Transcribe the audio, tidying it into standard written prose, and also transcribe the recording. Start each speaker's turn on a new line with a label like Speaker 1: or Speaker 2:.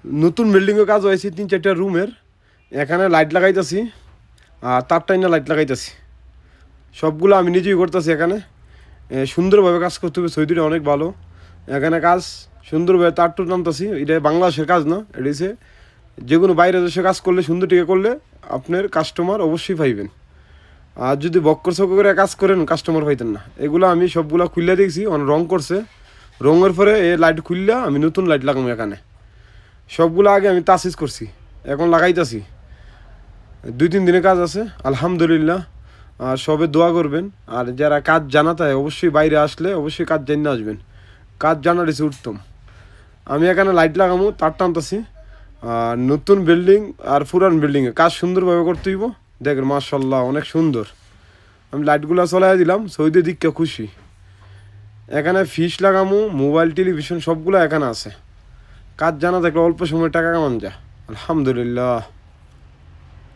Speaker 1: নতুন বিল্ডিংয়ের কাজ হয়েছে 3-4টা রুমের। এখানে লাইট লাগাইতেছি আর তার টাইনা লাইট লাগাইতেছি, সবগুলো আমি নিজেই করতেছি। এখানে সুন্দরভাবে কাজ করতে হবে, সৌদিটা অনেক ভালো। এখানে কাজ সুন্দরভাবে তার টুর নামতেছি। এটা বাংলাদেশের কাজ না, এটা হচ্ছে যে কোনো বাইরে দেশে কাজ করলে সুন্দর টিকে করলে আপনার কাস্টমার অবশ্যই পাইবেন। আর যদি বক্কর চক্কর করে কাজ করেন কাস্টমার পাইতেন না। এগুলো আমি সবগুলো খুললে দেখছি, অনেক রং করছে, রঙের পরে এই লাইট খুললে আমি নতুন লাইট লাগাবো। এখানে সবগুলো আগে আমি তাসিস করছি, এখন লাগাইতেছি। 2-3 দিনের কাজ আছে আলহামদুলিল্লাহ। আর সবে দোয়া করবেন। আর যারা কাজ জানাতে হয় অবশ্যই বাইরে আসলে অবশ্যই কাজ জানিয়ে আসবেন, কাজ জানার এসে উঠতাম। আমি এখানে লাইট লাগাবো, তার টানতেছি। আর নতুন বিল্ডিং আর পুরান বিল্ডিংয়ে কাজ সুন্দরভাবে করতে হইব। দেখেন মাশাল্লাহ অনেক সুন্দর। আমি লাইটগুলো চলাই দিলাম, সৌদি দিককে খুশি। এখানে ফিস লাগামো, মোবাইল টেলিভিশন সবগুলো এখানে আছে। কাজ জানা থাকলে অল্প সময় টাকা কামান যা আলহামদুলিল্লাহ।